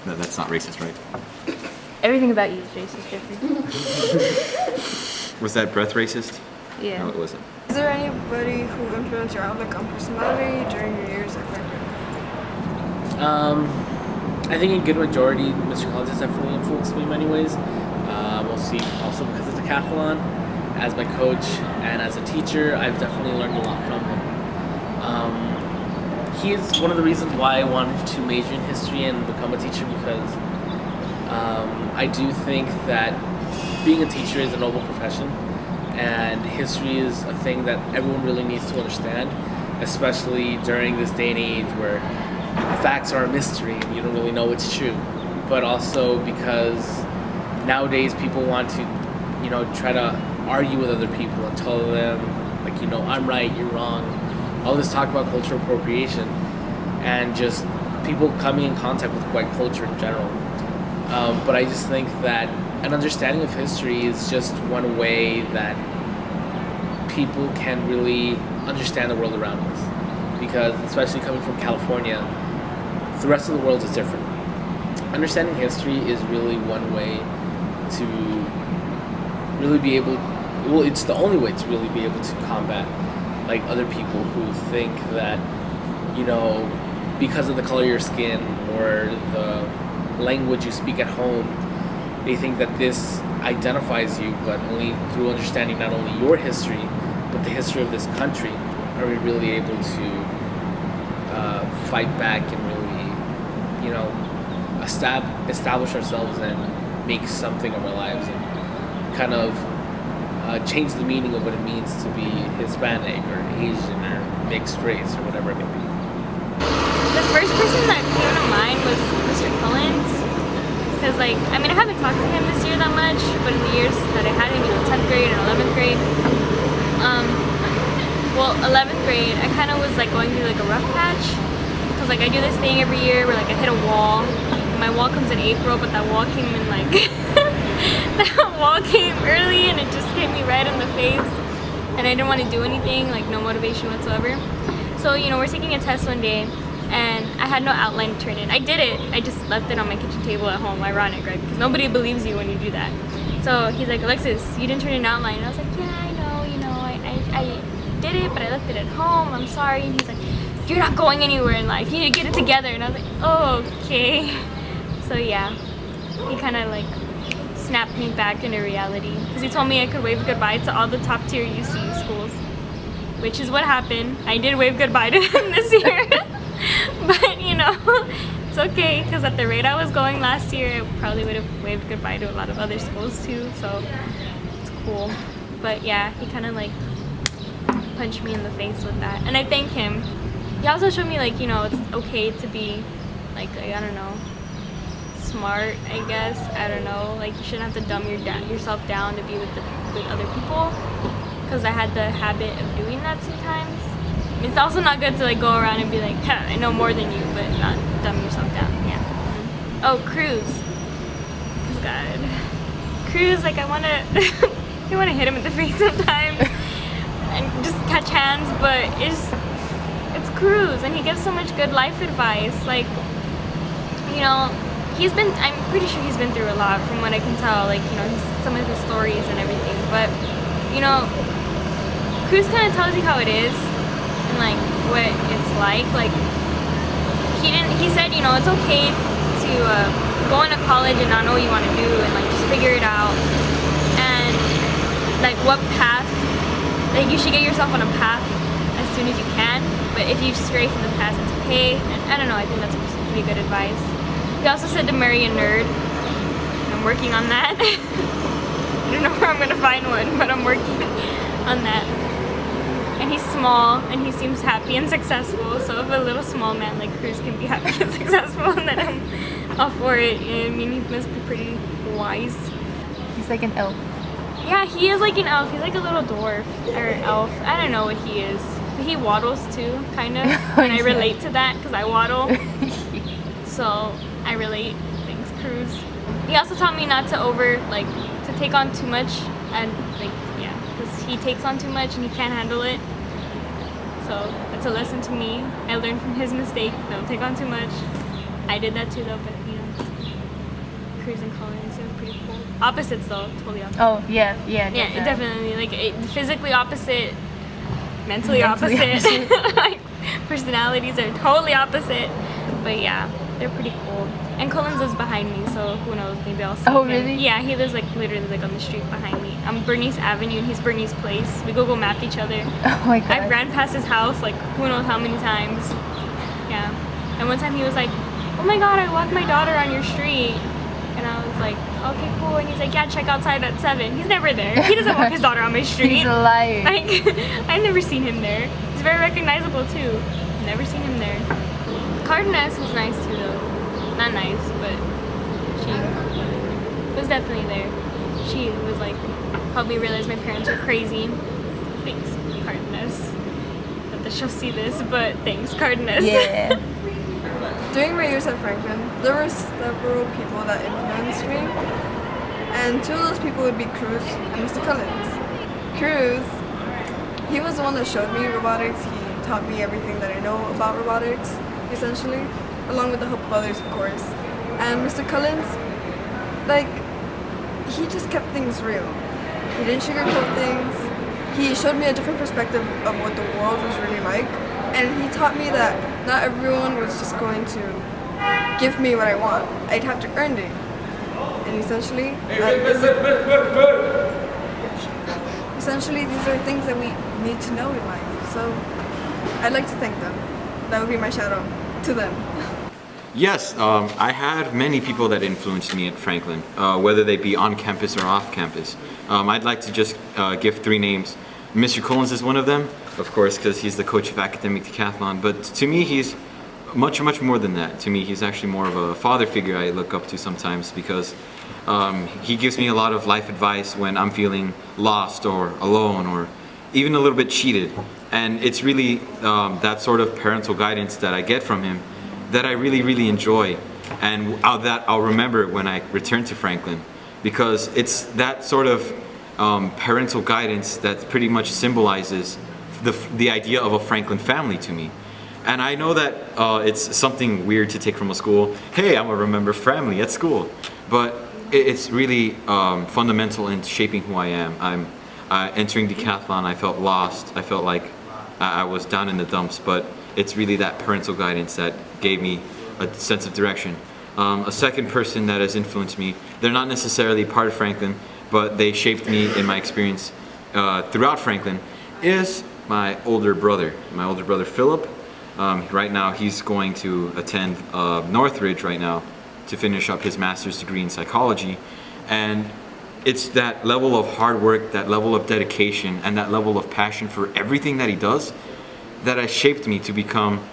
No, that's not racist, right? Everything about you is racist, Jeffrey. Was that breath racist? Yeah. No, it wasn't. Is there anybody who influenced your outlook on personality during your years at Franklin? I think a good majority, Mr. Collins has definitely influenced me in many ways. Mostly also because of decathlon. As my coach and as a teacher, I've definitely learned a lot from him. He is one of the reasons why I wanted to major in history and become a teacher, because I do think that being a teacher is a noble profession, and history is a thing that everyone really needs to understand, especially during this day and age where facts are a mystery and you don't really know what's true. But also because nowadays people want to, try to argue with other people and tell them, I'm right, you're wrong. All this talk about cultural appropriation and just people coming in contact with white culture in general. But I just think that an understanding of history is just one way that people can really understand the world around us. Because especially coming from California, the rest of the world is different. Understanding history is really one way to really be able, it's the only way to really be able to combat other people who think that, because of the color of your skin or the language you speak at home, they think that this identifies you, but only through understanding not only your history, but the history of this country are we really able to fight back and really, establish ourselves and make something of our lives and kind of change the meaning of what it means to be Hispanic or Asian or mixed race or whatever it may be. The first person that came to mind was Mr. Collins. Because, I haven't talked to him this year that much, but in the years that I had him, 10th grade and 11th grade, 11th grade, I kind of was, going through, a rough patch. Because, I do this thing every year where, I hit a wall. My wall comes in April, but that wall came in, that wall came early, and it just hit me right in the face. And I didn't want to do anything, no motivation whatsoever. So, we're taking a test one day, and I had no outline to turn in. I did it, I just left it on my kitchen table at home. Ironic, right? Because nobody believes you when you do that. So he's like, Alexis, you didn't turn in an outline. And I was like, yeah, I know, I did it, but I left it at home, I'm sorry. And he's like, you're not going anywhere in life, you need to get it together. And I was like, oh, okay. So yeah, he kind of snapped me back into reality, because he told me I could wave goodbye to all the top tier UC schools, which is what happened. I did wave goodbye to him this year. But it's okay, because at the rate I was going last year, I probably would have waved goodbye to a lot of other schools too, so it's cool. But yeah, he kind of punched me in the face with that, and I thank him. He also showed me it's okay to be I don't know, smart, I guess. I don't know, you shouldn't have to dumb yourself down to be with other people, because I had the habit of doing that sometimes. It's also not good to go around and be like, I know more than you, but not dumb yourself down. Yeah. Oh, Cruz. He's God. Cruz, I wanna hit him in the face sometimes and just catch hands, but it's Cruz, and he gives so much good life advice. I'm pretty sure he's been through a lot from what I can tell, some of his stories and everything, but, Cruz kind of tells you how it is, and, what it's like. He said, it's okay to go into college and not know what you want to do, and, just figure it out, and, what path, you should get yourself on a path as soon as you can, but if you stray from the path, it's okay, and I don't know, I think that's pretty good advice. He also said to marry a nerd. I'm working on that. I don't know where I'm gonna find one, but I'm working on that. And he's small, and he seems happy and successful, so if a little small man like Cruz can be happy and successful, then I'm all for it. He must be pretty wise. He's like an elf. Yeah, he is like an elf. He's like a little dwarf, or elf. I don't know what he is. But he waddles too, kind of, and I relate to that, because I waddle. So I relate. Thanks, Cruz. He also taught me not to to take on too much, and because he takes on too much and he can't handle it. So that's a lesson to me. I learned from his mistake. Don't take on too much. I did that too, though, but Cruz and Collins. They're pretty cool. Opposites though, totally opposite. Oh, yeah. Yeah, definitely. Like physically opposite, mentally opposite. Like personalities are totally opposite. But yeah, they're pretty cool. And Collins lives behind me, so who knows? Maybe I'll see him. Really? Yeah, he lives like literally like on the street behind me. I'm Bernice Avenue and he's Bernice Place. We go map each other. Oh my god. I've ran past his house like who knows how many times. Yeah. And one time he was like, "Oh my god, I walked my daughter on your street." And I was like, "Okay, cool." And he's like, "Yeah, check outside at 7." He's never there. He doesn't walk his daughter on my street. He's a liar. Like, I've never seen him there. He's very recognizable too. Never seen him there. Cardenas was nice too though. Not nice, but she was definitely there. She was like, helped me realize my parents were crazy. Thanks, Cardenas. Not that she'll see this, but thanks, Cardenas. Yeah. During my years at Franklin, there were several people that influenced me, and two of those people would be Cruz and Mr. Collins. Cruz, he was the one that showed me robotics. He taught me everything that I know about robotics, essentially, along with the help of others, of course. And Mr. Collins, like, he just kept things real. He didn't sugarcoat things. He showed me a different perspective of what the world was really like. And he taught me that not everyone was just going to give me what I want. I'd have to earn it. And essentially, these are things that we need to know in life. So I'd like to thank them. That would be my shout out to them. Yes, I had many people that influenced me at Franklin, whether they be on campus or off campus. I'd like to just give 3 names. Mr. Collins is one of them, of course, because he's the coach of academic decathlon, but to me he's much more than that. To me he's actually more of a father figure I look up to sometimes, because he gives me a lot of life advice when I'm feeling lost or alone or even a little bit cheated. And it's really that sort of parental guidance that I get from him that I really enjoy, and that I'll remember when I return to Franklin, because it's that sort of parental guidance that pretty much symbolizes the idea of a Franklin family to me. And I know that it's something weird to take from a school. Hey, I'm gonna remember family at school, but it's really fundamental in shaping who I am. I'm entering decathlon. I felt lost. I felt like I was down in the dumps, but it's really that parental guidance that gave me a sense of direction. A second person that has influenced me, they're not necessarily part of Franklin, but they shaped me in my experience throughout Franklin, is my older brother Philip. Right now he's going to attend Northridge right now to finish up his master's degree in psychology. And it's that level of hard work, that level of dedication, and that level of passion for everything that he does that has shaped me to become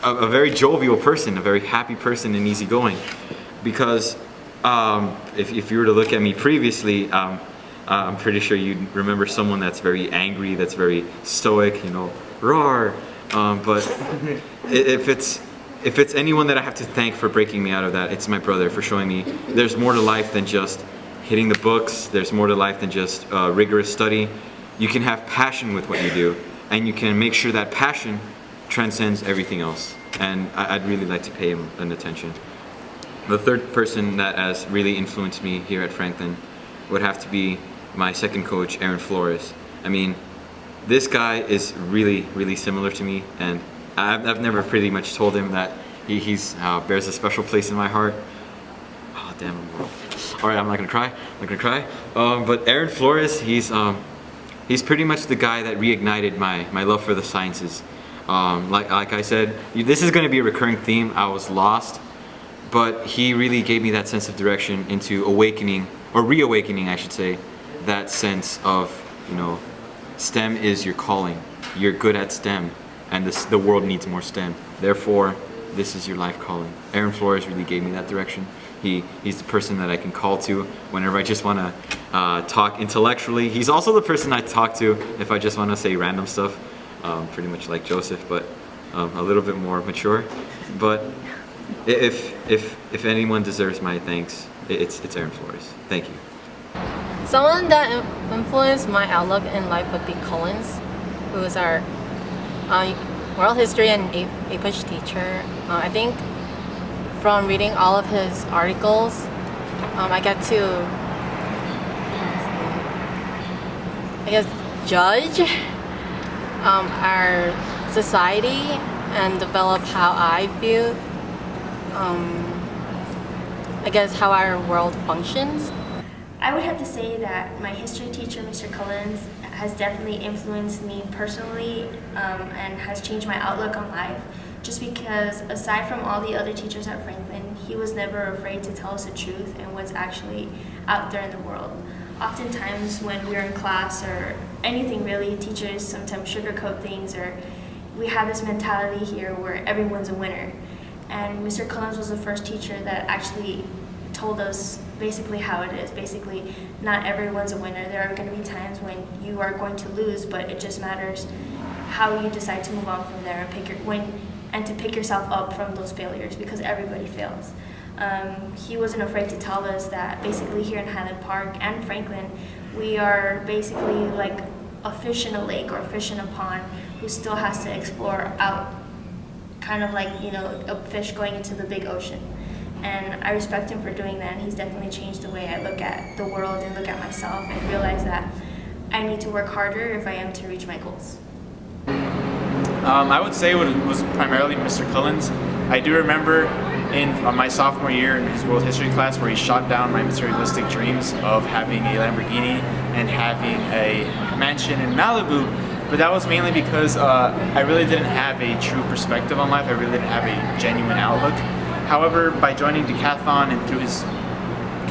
a very jovial person, a very happy person and easygoing. Because if you were to look at me previously, I'm pretty sure you'd remember someone that's very angry, that's very stoic, you know, roar. But if it's anyone that I have to thank for breaking me out of that, it's my brother, for showing me there's more to life than just hitting the books. There's more to life than just rigorous study. You can have passion with what you do, and you can make sure that passion transcends everything else. And I'd really like to pay him an attention. The third person that has really influenced me here at Franklin would have to be my second coach, Aaron Flores. I mean, this guy is really similar to me, and I've never pretty much told him that he's bears a special place in my heart. Oh damn! All right, I'm not gonna cry. But Aaron Flores, he's pretty much the guy that reignited my love for the sciences. Like I said, this is going to be a recurring theme. I was lost, but he really gave me that sense of direction into awakening, or reawakening, I should say, that sense of, you know, STEM is your calling. You're good at STEM, and the world needs more STEM. Therefore, this is your life calling. Aaron Flores really gave me that direction. He's the person that I can call to whenever I just want to talk intellectually. He's also the person I talk to if I just want to say random stuff. Pretty much like Joseph, but a little bit more mature. But if anyone deserves my thanks, it's Aaron Flores. Thank you. Someone that influenced my outlook in life would be Collins, who is our world history and APUSH teacher. I think from reading all of his articles, I get to, I guess, judge our society and develop how I view, I guess, how our world functions. I would have to say that my history teacher, Mr. Collins, has definitely influenced me personally and has changed my outlook on life. Just because aside from all the other teachers at Franklin, he was never afraid to tell us the truth and what's actually out there in the world. Oftentimes when we're in class or anything really, teachers sometimes sugarcoat things, or we have this mentality here where everyone's a winner. And Mr. Collins was the first teacher that actually told us basically how it is. Basically, not everyone's a winner. There are going to be times when you are going to lose, but it just matters how you decide to move on from there and to pick yourself up from those failures, because everybody fails. He wasn't afraid to tell us that basically here in Highland Park and Franklin, we are basically like a fish in a lake or a fish in a pond who still has to explore out, kind of like, you know, a fish going into the big ocean. And I respect him for doing that, and he's definitely changed the way I look at the world and look at myself and realize that I need to work harder if I am to reach my goals. I would say it was primarily Mr. Collins. I do remember in my sophomore year in his world history class where he shot down my materialistic dreams of having a Lamborghini and having a mansion in Malibu, but that was mainly because I really didn't have a true perspective on life. I really didn't have a genuine outlook. However, by joining Decathlon and through his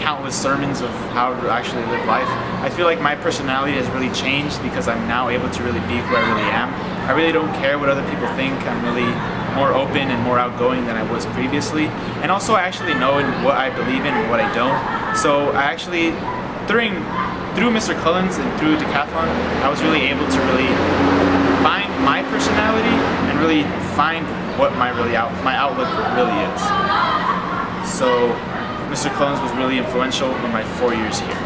countless sermons of how to actually live life, I feel like my personality has really changed because I'm now able to really be who I really am. I really don't care what other people think. I'm really more open and more outgoing than I was previously. And also I actually know what I believe in and what I don't. So I actually, through Mr. Collins and through Decathlon, I was really able to really find my personality and really find what my outlook really is. So Mr. Collins was really influential in my 4 years here.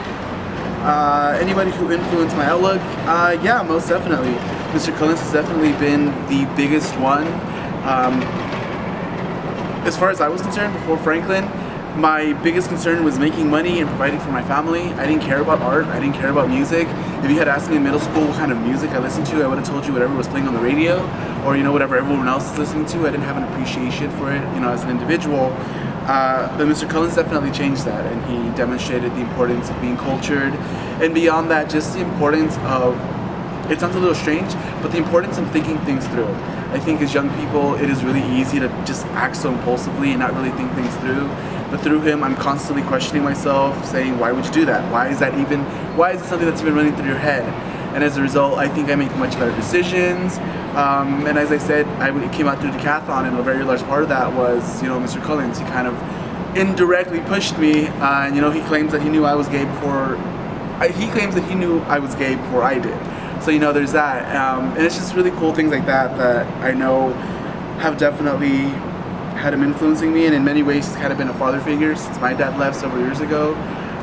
Anybody who influenced my outlook? Yeah, most definitely. Mr. Collins has definitely been the biggest one. As far as I was concerned, before Franklin, my biggest concern was making money and providing for my family. I didn't care about art. I didn't care about music. If you had asked me in middle school what kind of music I listened to, I would have told you whatever was playing on the radio, or whatever everyone else is listening to. I didn't have an appreciation for it, as an individual. But Mr. Collins definitely changed that, and he demonstrated the importance of being cultured, and beyond that, just the importance of, it sounds a little strange, but the importance of thinking things through. I think as young people, it is really easy to just act so impulsively and not really think things through. But through him, I'm constantly questioning myself, saying, why would you do that? Why is it something that's even running through your head? And as a result, I think I make much better decisions. And as I said, it came out through Decathlon, and a very large part of that was, Mr. Collins. He kind of indirectly pushed me, and he claims that he knew I was gay before. He claims that he knew I was gay before I did. So there's that, and it's just really cool things like that that I know have definitely had him influencing me, and in many ways he's kind of been a father figure since my dad left several years ago.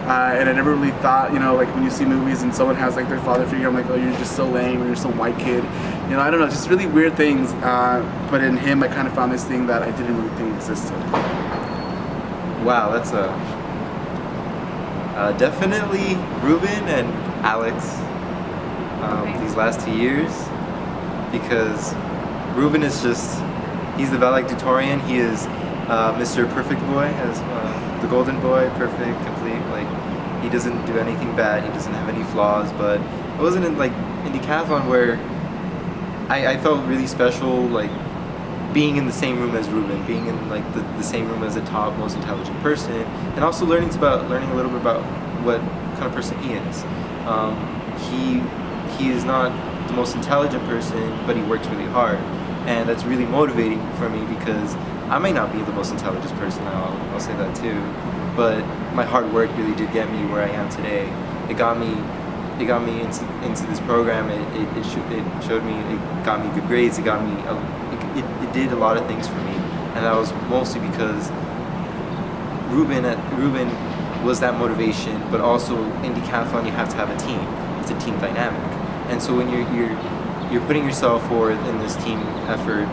And I never really thought, like when you see movies and someone has like their father figure, I'm like, oh, you're just so lame, or you're some white kid. I don't know, just really weird things. But in him, I kind of found this thing that I didn't really think existed. Wow, that's definitely Ruben and Alex these last 2 years, because Ruben is he's the valedictorian. He is Mr. Perfect Boy, as the golden boy, perfect, complete, like he doesn't do anything bad, he doesn't have any flaws. But it wasn't in Decathlon where I felt really special, like being in the same room as Ruben, being in the same room as the top most intelligent person, and also learning a little bit about what kind of person he is. He is not the most intelligent person, but he works really hard, and that's really motivating for me, because I may not be the most intelligent person, I'll say that too, but my hard work really did get me where I am today. It got me into this program. It showed me, it got me good grades. It did a lot of things for me, and that was mostly because Ruben was that motivation. But also in Decathlon, you have to have a team. It's a team dynamic, and so when you're putting yourself forward in this team effort,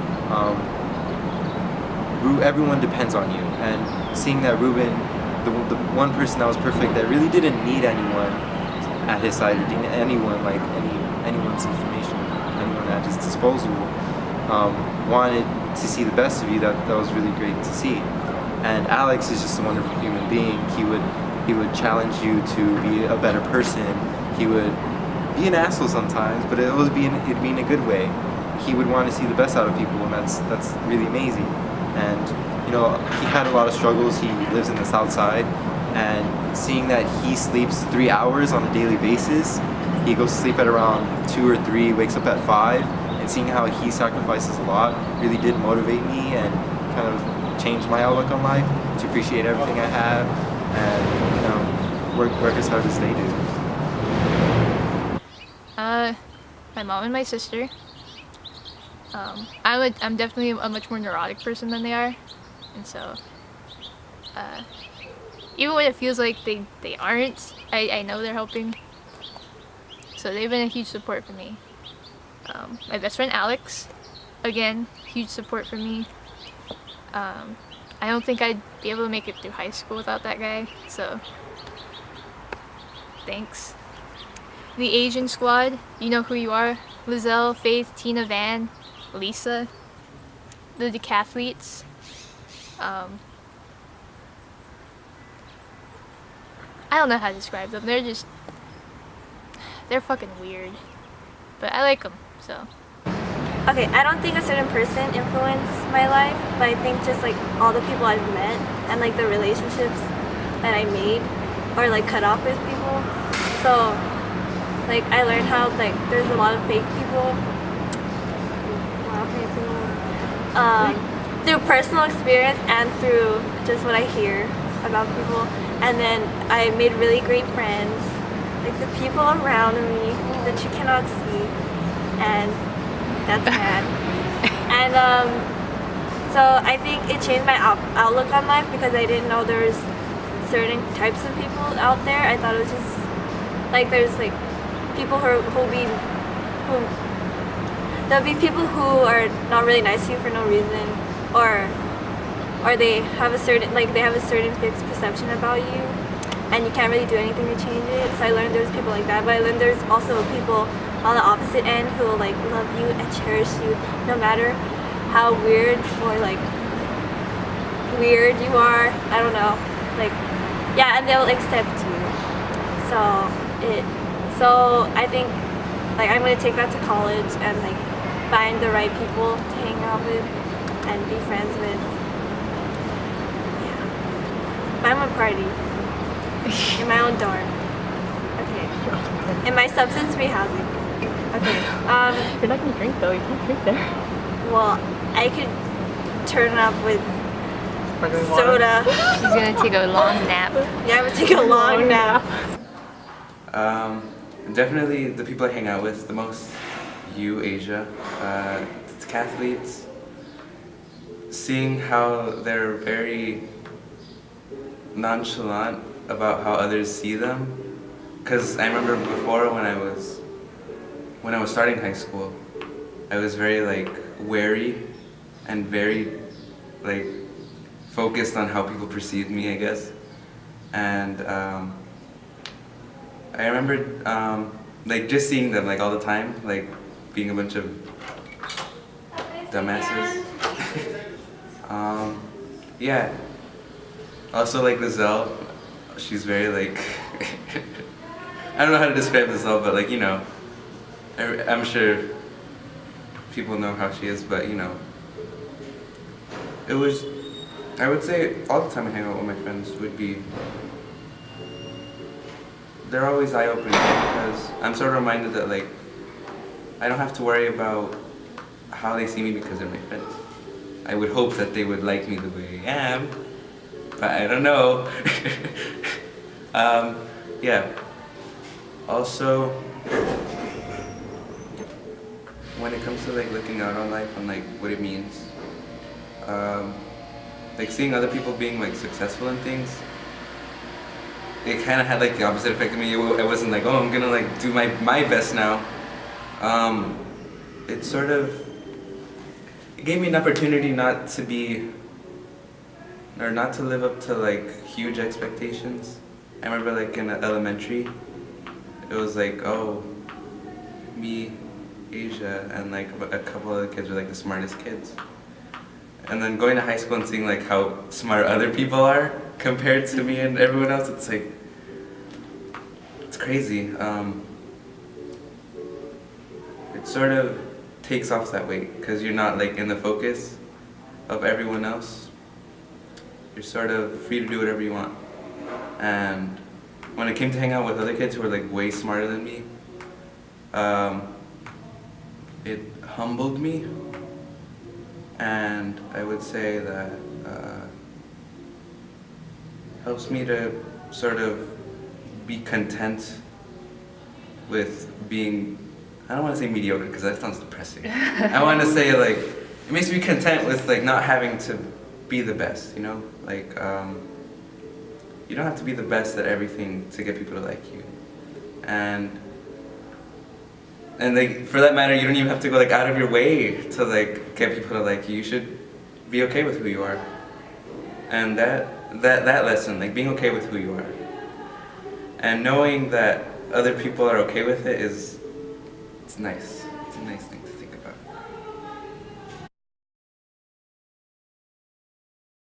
everyone depends on you. And seeing that Ruben the one person that was perfect that really didn't need anyone at his side, or didn't anyone like anyone's information, anyone at his disposal. Wanted to see the best of you. That was really great to see. And Alex is just a wonderful human being. He would challenge you to be a better person. He would be an asshole sometimes, but it'd be in a good way. He would want to see the best out of people, and that's really amazing. And you know, he had a lot of struggles. He lives in the South Side, and seeing that he sleeps 3 hours on a daily basis, he goes to sleep at around 2 or 3, wakes up at 5, and seeing how he sacrifices a lot really did motivate me and kind of change my outlook on life to appreciate everything I have, and you know, work as hard as they do. My mom and my sister. I'm definitely a much more neurotic person than they are, and so even when it feels like they aren't, I know they're helping. So they've been a huge support for me. My best friend Alex, again, huge support for me. I don't think I'd be able to make it through high school without that guy, so thanks. The Asian squad, you know who you are. Lizelle, Faith, Tina, Van, Lisa. The decathletes. I don't know how to describe them. They're fucking weird. But I like them, so. Okay, I don't think a certain person influenced my life, but I think just like all the people I've met and like the relationships that I made or like cut off with people. So like I learned how like there's a lot of fake people. Through personal experience and through just what I hear about people. And then I made really great friends, like the people around me that you cannot see, and that's bad. And so I think it changed my outlook on life because I didn't know there's certain types of people out there. I thought it was just like there's like people there'll be people who are not really nice to you for no reason, or they have a certain fixed perception about you, and you can't really do anything to change it. So I learned there's people like that, but I learned there's also people on the opposite end who will like love you and cherish you no matter how weird or like weird you are. I don't know, like yeah, and they'll accept you. So I think like I'm gonna take that to college and like find the right people to hang out with and be friends with. Yeah, but I'm a party in my own dorm. Okay, in my substance-free housing. Okay. You're not gonna drink though. You can't drink there. Well, I could turn up with soda. She's gonna take a long nap. Yeah, I'm gonna take a long nap. Definitely the people I hang out with the most. You, Asia, decathletes. Seeing how they're very nonchalant about how others see them. Because I remember before when I was starting high school, I was very like wary and very like focused on how people perceived me, I guess. And I remember like just seeing them like all the time, like being a bunch of dumbasses. Yeah. Also like Lizelle, she's very like I don't know how to describe Lizelle, but like, you know, I'm sure people know how she is, but you know, it was, I would say all the time I hang out with my friends would be, they're always eye-opening because I'm sort of reminded that like, I don't have to worry about how they see me because they're my friends. I would hope that they would like me the way I am, but I don't know. Yeah. Also, when it comes to like looking out on life and like what it means, like seeing other people being like successful in things, it kind of had like the opposite effect on me. I wasn't like, oh, I'm gonna like do my best now. It sort of, it gave me an opportunity not to be or not to live up to like huge expectations. I remember like in elementary, it was like, oh, me, Asia, and like a couple other kids were like the smartest kids. And then going to high school and seeing like how smart other people are compared to me and everyone else, it's like, it's crazy. It sort of takes off that weight because you're not like in the focus of everyone else. You're sort of free to do whatever you want. And when it came to hang out with other kids who were like way smarter than me, it humbled me. And I would say that helps me to sort of be content with being, I don't want to say mediocre because that sounds depressing. I want to say like, it makes me content with like not having to be the best, you know? Like, you don't have to be the best at everything to get people to like you. And like, for that matter, you don't even have to go like out of your way to like get people to like you. You should be okay with who you are. And that lesson, like being okay with who you are, and knowing that other people are okay with it it's nice. It's a nice thing to think about.